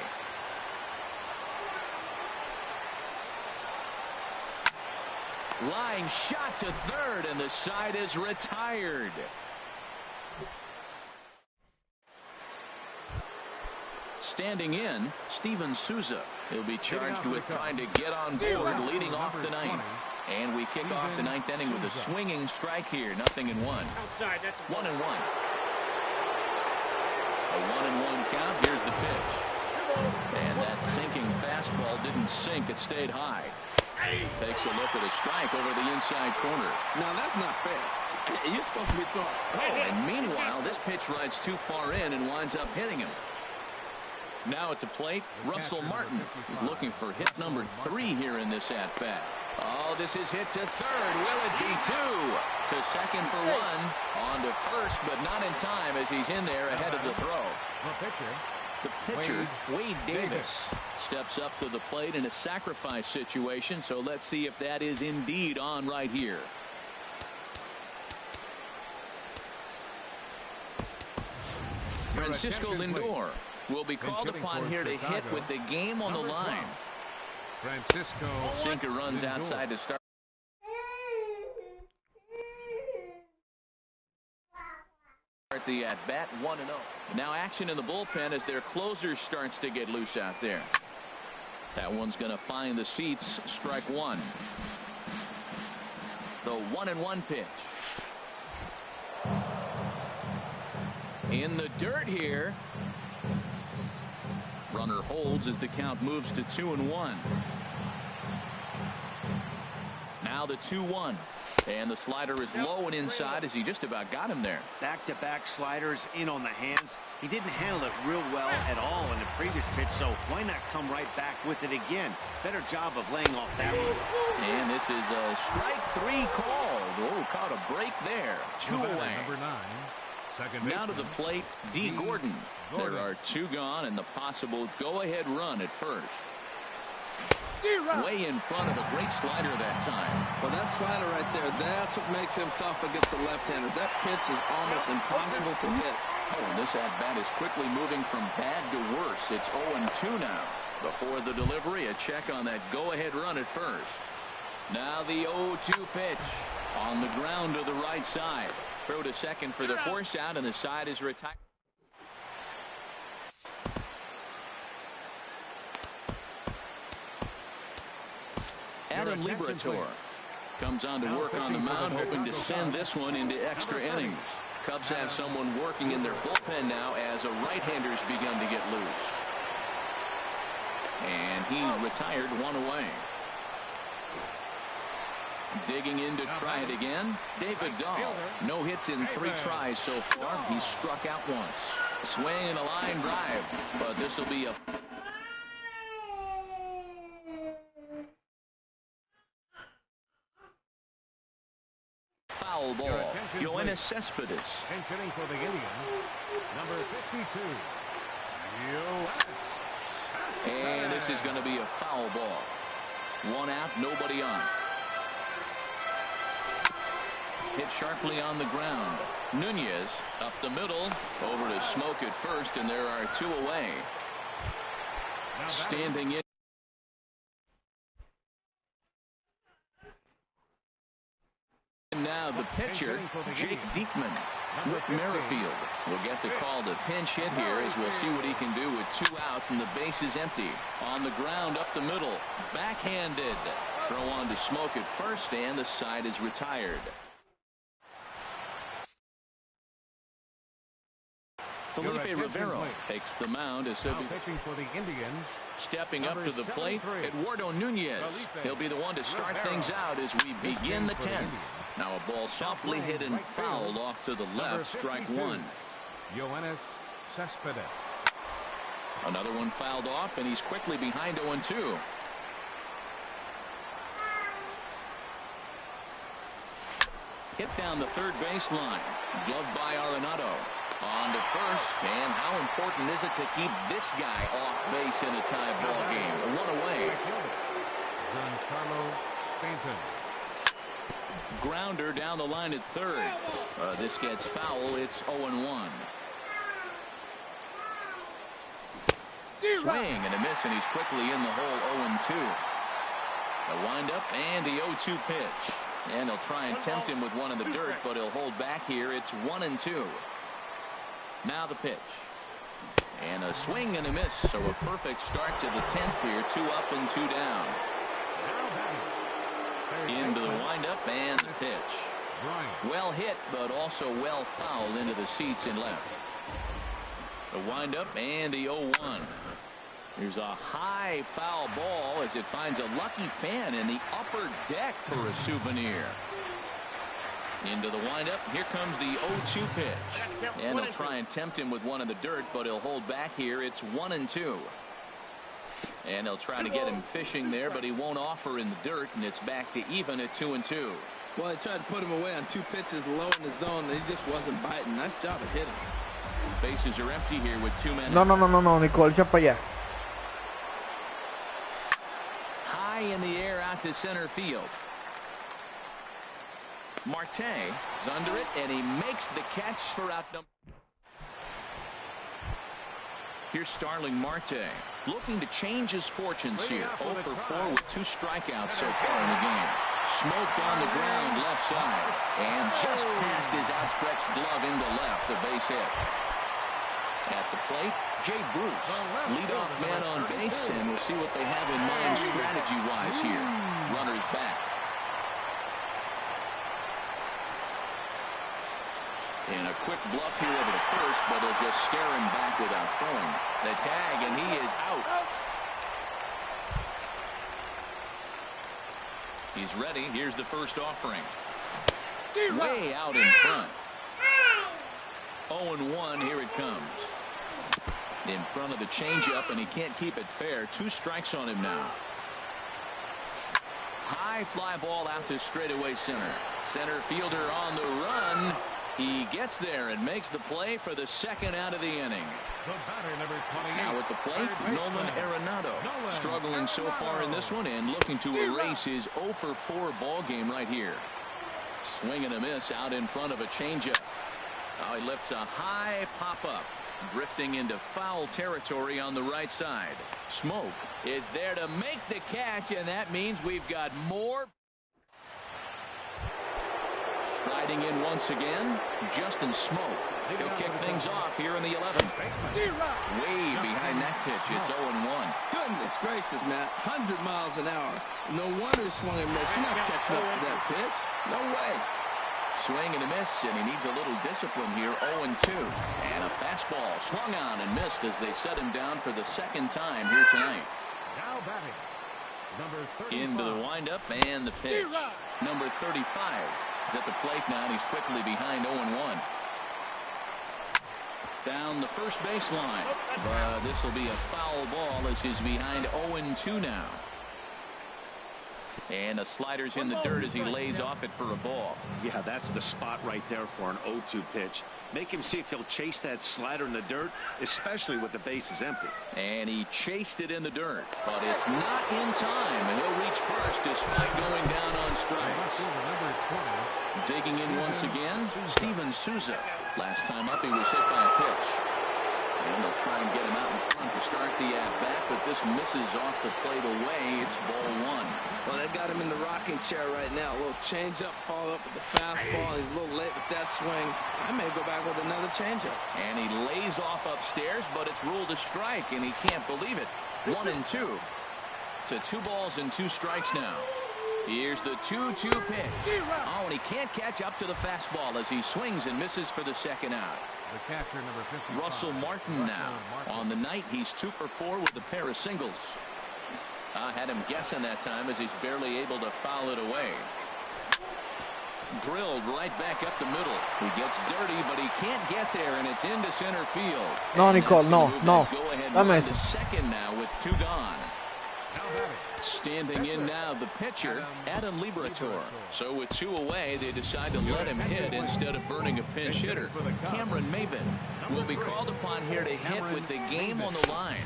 Speaker 1: Line shot to third, and the side is retired. Standing in, Steven Souza. He'll be charged with trying to get on board, leading off the ninth. And we kick off the ninth inning with a swinging strike here. 0-1. 1-1. A 1-1 count. Here's the pitch. And that sinking fastball didn't sink. It stayed high. Takes a look at a strike over the inside corner.
Speaker 2: Now, that's not fair. You're supposed to be throwing.
Speaker 1: Oh, and meanwhile, this pitch rides too far in and winds up hitting him. Now at the plate, Russell Martin is looking for hit number 3 here in this at-bat. Oh, this is hit to third. Will it be 2? To second for 1. On to first, but not in time as he's in there ahead of the throw. The pitcher, Wade Davis, steps up to the plate in a sacrifice situation, so let's see if that is indeed on right here. Francisco Lindor will be called upon here to hit with the game on the line. Sinker runs outside to start. The at bat 1-0. Now action in the bullpen as their closer starts to get loose out there. That one's going to find the seats. Strike 1. The 1-1 pitch. In the dirt here. Runner holds as the count moves to 2-1. Now the 2-1. And the slider is low and inside as he just about got him there.
Speaker 3: Back-to-back sliders in on the hands. He didn't handle it real well at all in the previous pitch, so why not come right back with it again? Better job of laying off that one.
Speaker 1: And this is a strike 3 called. Oh, caught a break there. 2 away. Now to the plate, D. Gordon. There are 2 gone and the possible go-ahead run at first. Way in front of a great slider that time.
Speaker 2: Well, that slider right there, that's what makes him tough against the left-hander. That pitch is almost impossible to hit.
Speaker 1: Oh, and this at-bat is quickly moving from bad to worse. It's 0-2 now. Before the delivery, a check on that go-ahead run at first. Now the 0-2 pitch on the ground to the right side. Throw to second for the force out, and the side is retired. Adam Liberatore comes on to work on the mound, hoping to send this one into extra innings. Cubs have someone working in their bullpen now as a right-hander's begun to get loose. And he's retired 1 away. Digging in to try it again, David Dahl. No hits in 3 tries so far. He's struck out once. Swing and a line drive, but this will be a foul ball. Yoenis Cespedes.
Speaker 4: Hitting for the Indians, number 52.
Speaker 1: And this is going to be a foul ball. 1 out, nobody on. Hit sharply on the ground. Nunez up the middle, over to Smoke at first, and there are 2 away. Standing in. Now the pitcher, Jake Diekman. Rick Merrifield will get the call to pinch hit here as we'll see what he can do with 2 out and the base is empty. On the ground up the middle, backhanded. Throw on to Smoke at first, and the side is retired. Felipe Rivero takes the mound as he'll be
Speaker 4: pitching for the Indians.
Speaker 1: Stepping up to the plate, Eduardo Nunez. He'll be the one to start things out as we begin the 10th. Now a ball softly hit and fouled off to the left, strike 1.
Speaker 4: Yoenis Cespedes.
Speaker 1: Another one fouled off, and he's quickly behind 0-2. Hit down the third baseline. Gloved by Arenado. On to first, and how important is it to keep this guy off base in a tie ball game? One away.
Speaker 4: Giancarlo Stanton.
Speaker 1: Grounder down the line at third. This gets foul. It's 0-1. Swing and a miss, and he's quickly in the hole. 0-2. A windup and the 0-2 pitch. And they'll try and tempt him with one in the dirt, but he'll hold back here. It's 1-2. Now the pitch. And a swing and a miss. So a perfect start to the 10th here. 2 up and 2 down. Into the windup and the pitch. Well hit, but also well fouled into the seats and left. The windup and the 0-1. Here's a high foul ball as it finds a lucky fan in the upper deck for a souvenir. Into the windup. Here comes the 0-2 pitch. And they'll try and tempt him with one in the dirt, but he'll hold back here. It's 1-2. And they'll try to get him fishing there, but he won't offer in the dirt, and it's back to even at 2-2.
Speaker 2: Well, they tried to put him away on 2 pitches low in the zone, and he just wasn't biting. Nice job of hitting.
Speaker 1: Bases are empty here with 2 men.
Speaker 5: No, Nicole, echa para allá.
Speaker 1: High in the air out to center field. Marte is under it, and he makes the catch for out number. Here's Starling Marte looking to change his fortunes here. 0 for 4 with 2 strikeouts so far in the game. Smoked on the ground left side, and just past his outstretched glove into left, the base hit. At the plate, Jay Bruce, leadoff man on base, and we'll see what they have in mind strategy-wise here. Runners back. And a quick bluff here over to first, but they'll just stare him back without throwing. The tag, and he is out. He's ready. Here's the first offering. Way out in front. 0-1. Here it comes. In front of the changeup, and he can't keep it fair. 2 strikes on him now. High fly ball out to straightaway center. Center fielder on the run. He gets there and makes the play for the 2nd out of the inning. Now at the plate, Nolan Arenado, struggling so far in this one and looking to erase his 0 for 4 ball game right here. Swing and a miss out in front of a changeup. Now he lifts a high pop-up, drifting into foul territory on the right side. Smoke is there to make the catch, and that means we've got more. Riding in once again, Justin Smoke. He'll kick things off here in the 11th. Way behind that pitch. It's 0-1.
Speaker 2: Goodness gracious, Matt. 100 miles an hour. No wonder he swung and missed. You're not catching up to that pitch. No way.
Speaker 1: Swing and a miss, and he needs a little discipline here. 0-2. And a fastball swung on and missed as they set him down for the 2nd time here tonight.
Speaker 4: Now batting, number 35.
Speaker 1: Into the windup and the pitch. Number 35 is at the plate now, and he's quickly behind 0-1. Down the first baseline, but this will be a foul ball as he's behind 0-2 now. And the slider's in the dirt as he lays off it for a ball.
Speaker 3: Yeah, that's the spot right there for an 0-2 pitch. Make him see if he'll chase that slider in the dirt, especially with the bases empty.
Speaker 1: And he chased it in the dirt, but it's not in time, and he'll reach first despite going down on strikes. Digging in once again, Steven Souza. Last time up, he was hit by a pitch. And they'll try and get him out in front to start the at-bat, but this misses off the plate away. It's ball 1.
Speaker 2: Well, they got him in the rocking chair right now. A little change-up, follow up with the fastball. He's a little late with that swing. I may go back with another change-up.
Speaker 1: And he lays off upstairs, but it's ruled a strike, and he can't believe it. 1-2 to 2 balls and 2 strikes now. Here's the 2-2 pitch. Oh, and he can't catch up to the fastball as he swings and misses for the 2nd out.
Speaker 4: The catcher, number 55.
Speaker 1: Russell Martin now. On the night, he's 2 for 4 with a pair of singles. I had him guessing that time as he's barely able to foul it away. Drilled right back up the middle. He gets dirty, but he can't get there, and it's into center field.
Speaker 5: No, Nicole, no.
Speaker 1: Go ahead run to second now with 2 gone. Standing in now, the pitcher, Adam Liberator. So with 2 away, they decide to let him hit instead of burning a pinch hitter. Cameron Maven will be called upon here to hit with the game on the line.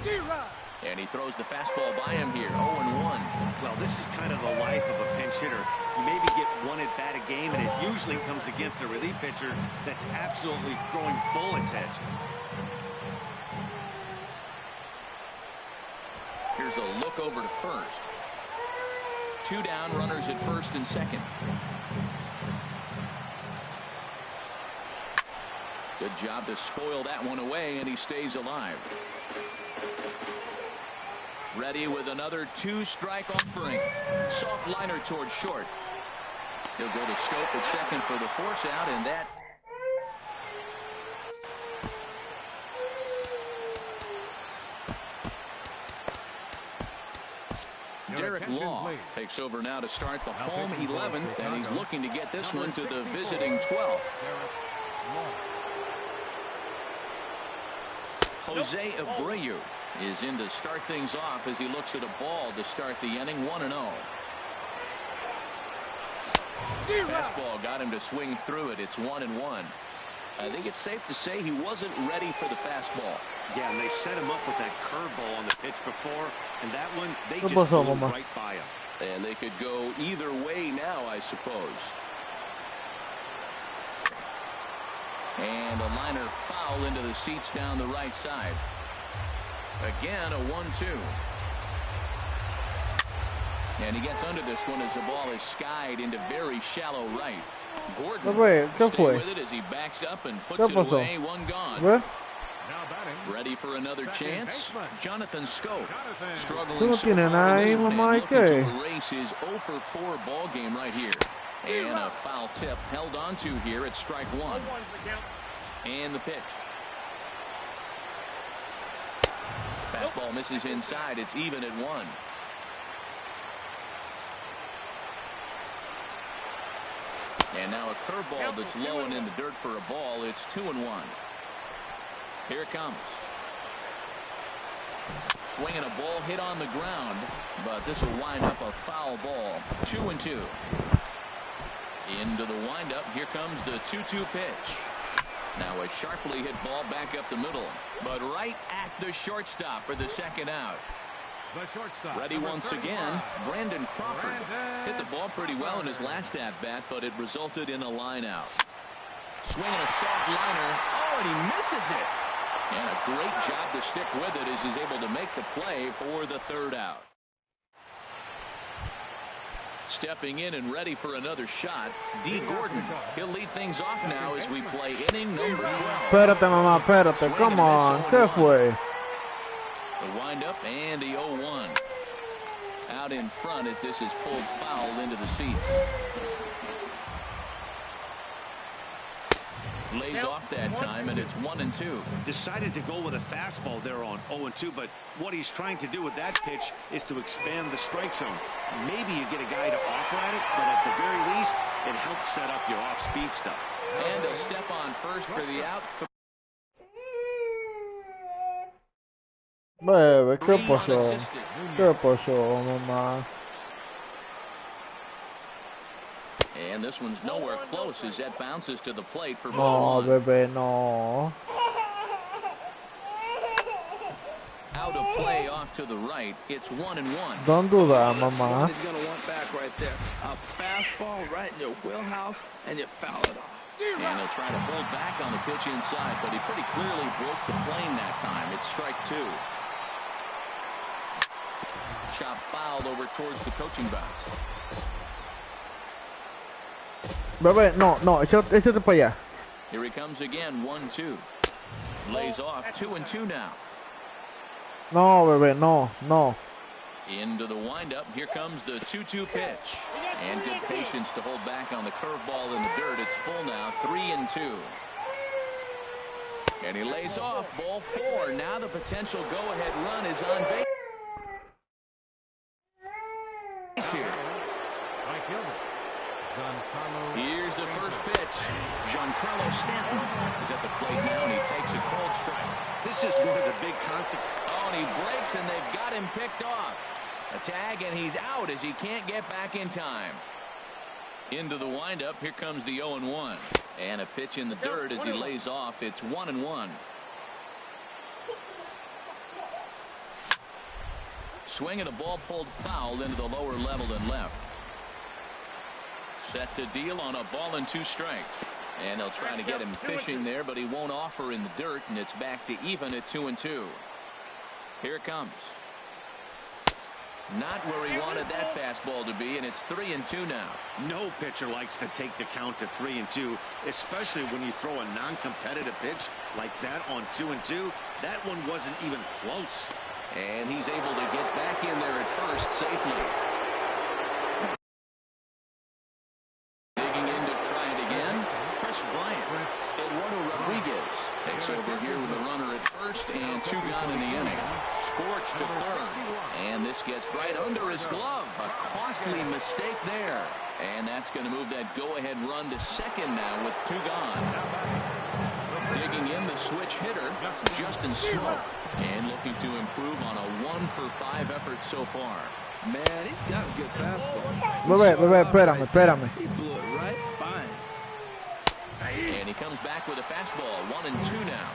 Speaker 1: And he throws the fastball by him here, 0-1.
Speaker 3: Well, this is kind of the life of a pinch hitter. You maybe get 1 at bat a game, and it usually comes against a relief pitcher that's absolutely throwing bullets at you.
Speaker 1: Here's a look over to first. 2 down, runners at first and second. Good job to spoil that one away, and he stays alive. Ready with another 2-strike offering. Soft liner towards short. He'll go to scope at second for the force out, and that Derek Law takes over now to start the home 11th, and he's looking to get this one to the visiting 12th. Jose Abreu is in to start things off as he looks at a ball to start the inning, 1-0. Fastball got him to swing through it. It's 1-1. I think it's safe to say he wasn't ready for the fastball.
Speaker 3: Yeah, and they set him up with that curveball on the pitch before, and that one, they just blew right by him.
Speaker 1: And they could go either way now, I suppose. And a liner foul into the seats down the right side. Again, a 1-2. And he gets under this one as the ball is skied into very shallow right. Gordon stay with it as he backs up and puts it away. 1 gone. Ready for another chance. Jonathan Scope struggling so far in this one and looking to erase his 0-for-4 ball game right here. And a foul tip held on to here at strike 1. And the pitch. Fastball misses inside. It's even at 1. And now a curveball that's low and in the dirt for a ball. It's 2-1. Here it comes. Swinging a ball hit on the ground, but this will wind up a foul ball. 2-2. Into the windup. Here comes the 2-2 pitch. Now a sharply hit ball back up the middle, but right at the shortstop for the second out. Ready once again, Brandon Crawford. Hit the ball pretty well in his last at-bat, but it resulted in a line out. Swinging a soft liner. Oh, and he misses it. And a great job to stick with it as he's able to make the play for the third out. Stepping in and ready for another shot, D. Gordon. He'll lead things off now as we play inning number 12.
Speaker 5: Espérate, mamá, espérate. Come on. ¿Qué fue?
Speaker 1: The windup and the 0-1. Out in front as this is pulled foul into the seats. Lays off that time, and it's 1-2.
Speaker 3: Decided to go with a fastball there on 0-2, but what he's trying to do with that pitch is to expand the strike zone. Maybe you get a guy to offer at it, but at the very least, it helps set up your off-speed stuff.
Speaker 1: And a step on first for the out.
Speaker 5: Bebe, ¿qué pasó? ¿Qué pasó, mamá?
Speaker 1: And this one's nowhere close as that bounces to the plate for
Speaker 5: ball one. No, bebé, no.
Speaker 1: Out of play off to the right. It's 1-1.
Speaker 5: Don't do that, mamá.
Speaker 2: He's going to want back right there. A fastball right in your wheelhouse, and you foul it off.
Speaker 1: And he'll try to hold back on the pitch inside, but he pretty clearly broke the plane that time. It's strike 2. Chop fouled over towards the coaching box.
Speaker 5: Bebé, no, échate para allá.
Speaker 1: Here he comes again, 1-2. Lays off, 2-2 now.
Speaker 5: No, bebé, no.
Speaker 1: Into the windup, here comes the 2-2 pitch. And good patience to hold back on the curveball in the dirt. It's full now, 3-2. And he lays off, ball 4. Now the potential go-ahead run is on base here. Here's the first pitch. Giancarlo Stanton is at the plate now, and he takes a cold strike.
Speaker 3: This is one of the big consequences.
Speaker 1: Oh, and he breaks, and they've got him picked off. A tag, and he's out as he can't get back in time. Into the windup. Here comes the 0-1. And a pitch in the dirt as he lays off. It's 1-1. Swing and a ball pulled foul into the lower level and left. Set to deal on a ball and 2 strikes. And they'll try to get him fishing there, but he won't offer in the dirt, and it's back to even at 2-2. Here it comes. Not where he wanted that fastball to be, and it's 3-2 now.
Speaker 3: No pitcher likes to take the count to 3-2, especially when you throw a non-competitive pitch like that on 2-2. That one wasn't even close.
Speaker 1: And he's able to get back in there at first safely. Digging in to try it again. Chris Bryant. Eduardo Rodriguez takes over here with a runner at first and 2 gone in the inning. Scorched to third. And this gets right under his glove. A costly mistake there. And that's going to move that go-ahead run to second now with 2 gone. Digging in the switch hitter, Justin Smoke. And looking to improve on a 1-for-5 effort so far.
Speaker 2: Man, he's got a good fastball.
Speaker 5: Espérame.
Speaker 2: He blew it right fine.
Speaker 1: And he comes back with a fastball. 1-2 now.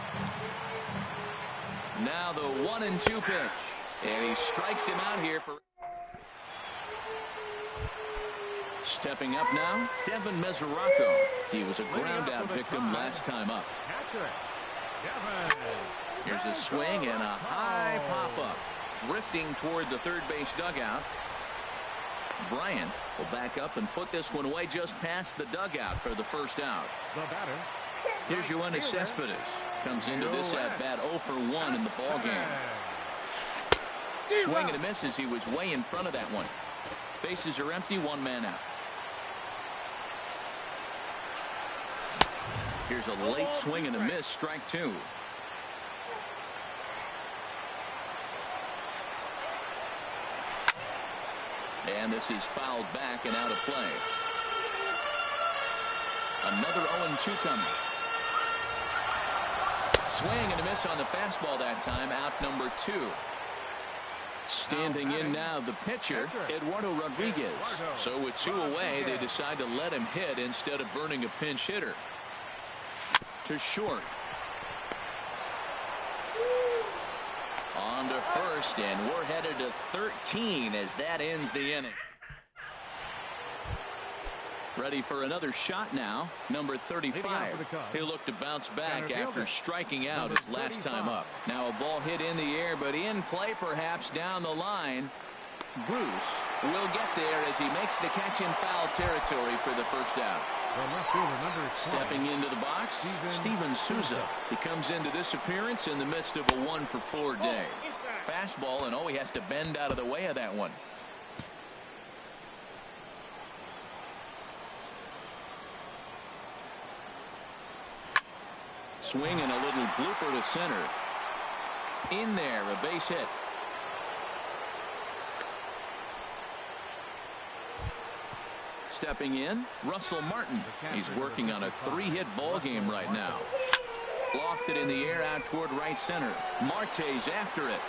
Speaker 1: Now the 1-2 pitch. And he strikes him out here for... Stepping up now, Devin Mesoraco. He was a ground-out victim last time up. Here's a swing and a high pop-up. Drifting toward the third base dugout. Bryant will back up and put this one away just past the dugout for the first out. Here's Yoenis Cespedes. Comes into this at-bat 0-for-1 in the ballgame. Swing and a miss as he was way in front of that one. Bases are empty, 1 man out. Here's a late swing and a miss, strike 2. And this is fouled back and out of play. Another 0-2 coming. Swing and a miss on the fastball that time, out number 2. Standing in now the pitcher, Eduardo Rodriguez. So with 2 away, they decide to let him hit instead of burning a pinch hitter. To short. On to first, and we're headed to 13 as that ends the inning. Ready for another shot now, number 35. He'll look to bounce back after striking out his last time up. Now a ball hit in the air, but in play perhaps down the line. Bruce will get there as he makes the catch in foul territory for the first out. Stepping into the box, Steven Souza. He comes into this appearance in the midst of a 1-for-4 day. Fastball, and he has to bend out of the way of that one. Swing and a little blooper to center. In there, a base hit. Stepping in, Russell Martin. He's working on a 3-hit ball game right now. Lofted in the air out toward right center. Marte's after it.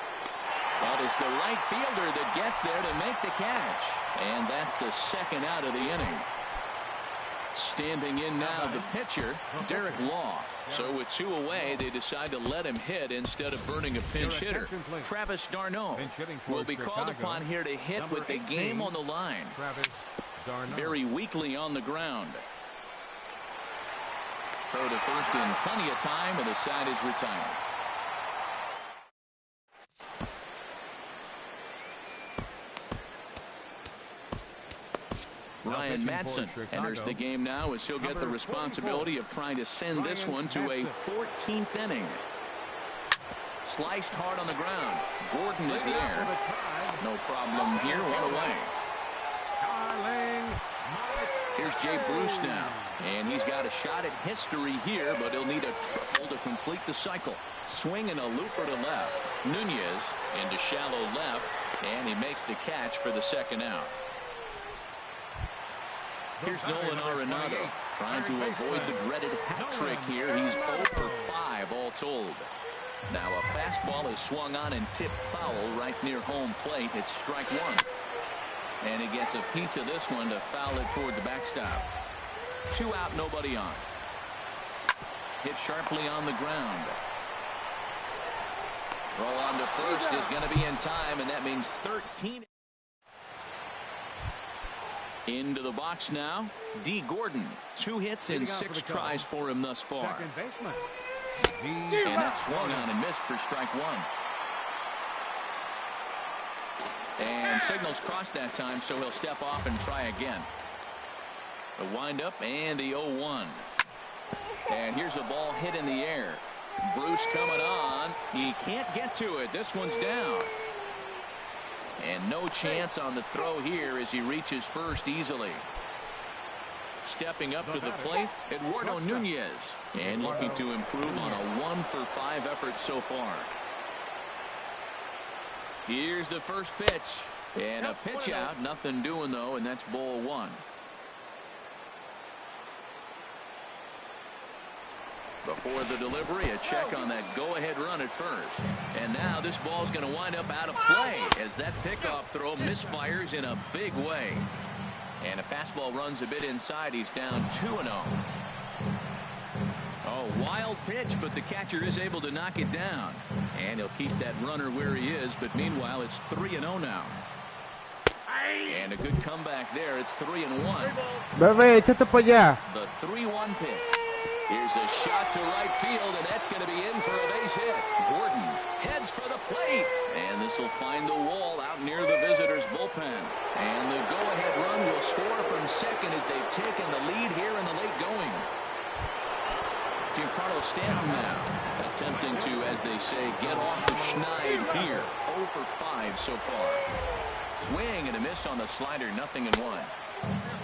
Speaker 1: That is the right fielder that gets there to make the catch. And that's the second out of the inning. Standing in now the pitcher, Derek Law. So with 2 away, they decide to let him hit instead of burning a pinch hitter. Travis d'Arnaud will be called upon here to hit with the game on the line. Very weakly on the ground. Throw to first in plenty of time, and the side is retired. Ryan Madsen enters the game now as he'll get the responsibility of trying to send this one to a 14th inning. Sliced hard on the ground. Gordon is there. No problem here. 1 away. Here's Jay Bruce now. And he's got a shot at history here, but he'll need a triple to complete the cycle. Swing and a looper to left. Nunez into shallow left, and he makes the catch for the second out. Here's Nolan Arenado trying to avoid the dreaded hat trick here. He's 0 for 5 all told. Now a fastball is swung on and tipped foul right near home plate. It's strike one. And he gets a piece of this one to foul it toward the backstop. 2 out, nobody on. Hit sharply on the ground. Throw on to first is going to be in time, and that means 13. Into the box now, D. Gordon. 2 hits and 6 tries for him thus far.
Speaker 4: Second baseman.
Speaker 1: And that swung on and missed for strike one. And signals crossed that time, so he'll step off and try again. The windup and the 0-1. And here's a ball hit in the air. Bruce coming on. He can't get to it. This one's down. And no chance on the throw here as he reaches first easily. Stepping up to the plate, Eduardo Nunez. And looking to improve on a 1-for-5 effort so far. Here's the first pitch. And a pitch out. Nothing doing, though, and that's ball 1. Before the delivery, a check on that go-ahead run at first. And now this ball's going to wind up out of play as that pickoff throw misfires in a big way. And a fastball runs a bit inside. He's down 2-0. Oh, wild pitch, but the catcher is able to knock it down. And he'll keep that runner where he is, but meanwhile it's 3-0 now. And a good comeback there. It's 3-1.
Speaker 5: Bebé, échate para allá.
Speaker 1: The 3-1 pitch. Here's a shot to right field, and that's going to be in for a base hit. Gordon heads for the plate, and this will find the wall out near the visitors' bullpen. And the go-ahead run will score from second as they've taken the lead here in the late going. Giancarlo Stanton now attempting to, as they say, get off the schneid here. 0 for 5 so far. Swing and a miss on the slider, 0-1.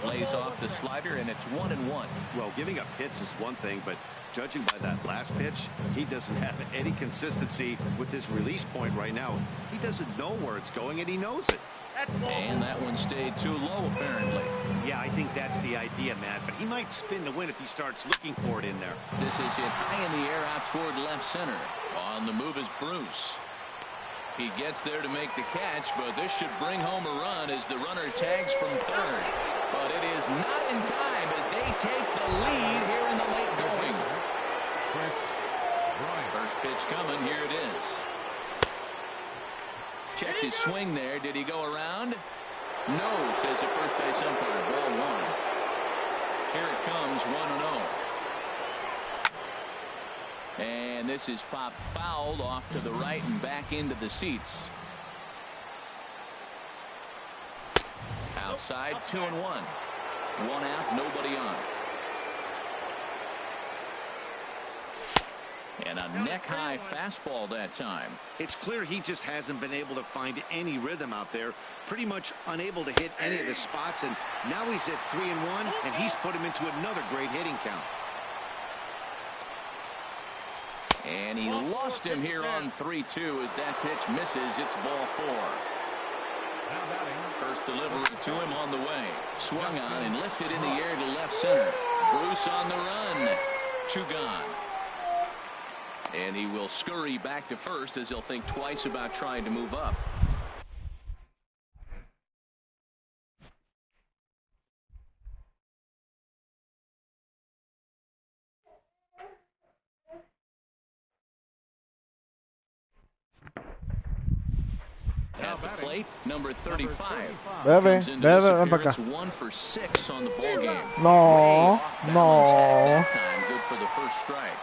Speaker 1: Lays off the slider, and it's 1-1.
Speaker 3: Well, giving up hits is one thing, but judging by that last pitch, he doesn't have any consistency with his release point right now. He doesn't know where it's going, and he knows it.
Speaker 1: And that one stayed too low, apparently.
Speaker 3: Yeah, I think that's the idea, Matt, but he might spin the win if he starts looking for it in there.
Speaker 1: This is hit high in the air out toward left center. On the move is Bruce. He gets there to make the catch, but this should bring home a run as the runner tags from third. But it is not in time as they take the lead here in the late going. First pitch coming. Here it is. Checked his swing there. Did he go around? No, says the first base umpire. Ball 1. Here it comes, 1-0. And this is popped fouled off to the right and back into the seats. Outside, 2-1. 1 out, nobody on. And a neck-high fastball that time.
Speaker 3: It's clear he just hasn't been able to find any rhythm out there. Pretty much unable to hit any of the spots, and now he's at 3-1, and he's put him into another great hitting count.
Speaker 1: And he lost him here on 3-2 as that pitch misses. It's ball 4. First delivery to him on the way. Swung on and lifted in the air to left center. Bruce on the run. 2 gone. And he will scurry back to first as he'll think twice about trying to move up. At the plate, number 35. Comes into this appearance 1 for 6 on the ball game.
Speaker 5: No, no.
Speaker 1: That time, good for the first strike.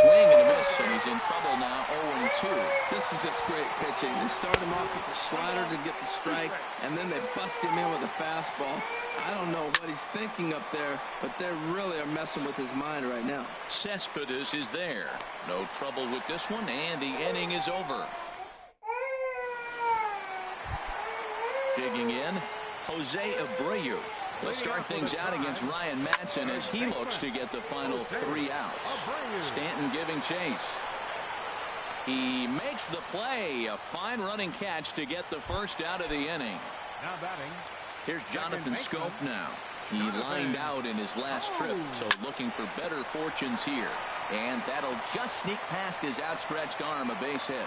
Speaker 1: Swing and a miss, and he's in trouble now. 0-2.
Speaker 2: This is just great pitching. They start him off with the slider to get the strike, and then they bust him in with a fastball. I don't know what he's thinking up there, but they really are messing with his mind right now.
Speaker 1: Cespedes is there. No trouble with this one, and the inning is over. Digging in, Jose Abreu. Let's start things out against Ryan Madson as he looks to get the final 3 outs. Stanton giving chase. He makes the play. A fine running catch to get the first out of the inning.
Speaker 4: Now batting.
Speaker 1: Here's Jonathan Scope now. He lined out in his last trip, so looking for better fortunes here. And that'll just sneak past his outstretched arm, a base hit.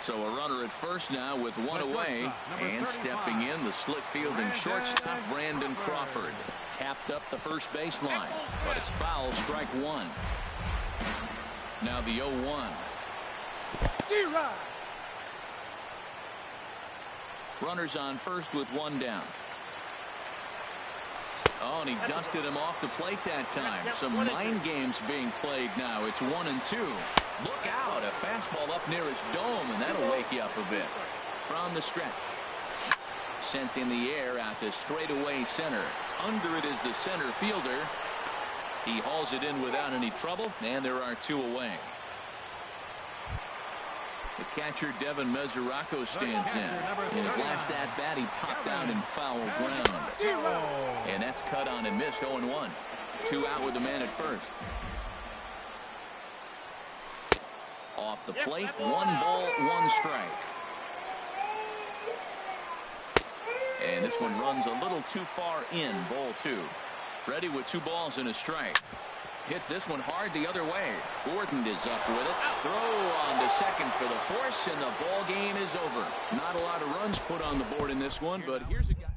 Speaker 1: So a runner at first now with one away. And stepping in, the slick fielding shortstop, Brandon Crawford. Tapped up the first baseline, but it's foul, strike one. Now the 0-1. Runners on first with one down. Oh, and he dusted him off the plate that time. Some mind games being played now. It's 1-2. Look out, a fastball up near his dome, and that'll wake you up a bit. From the stretch. Sent in the air out to straightaway center. Under it is the center fielder. He hauls it in without any trouble, and there are two away. The catcher, Devin Mesoraco, stands in. In his last at-bat, he popped out in foul ground. And that's cut on and missed, 0-1. 2 out with the man at first. Off the plate, 1 ball, 1 strike. And this one runs a little too far in, ball 2. Ready with 2 balls and a strike. Hits this one hard the other way. Gordon is up with it. Throw on to second for the force, and the ball game is over. Not a lot of runs put on the board in this one, but here's a guy.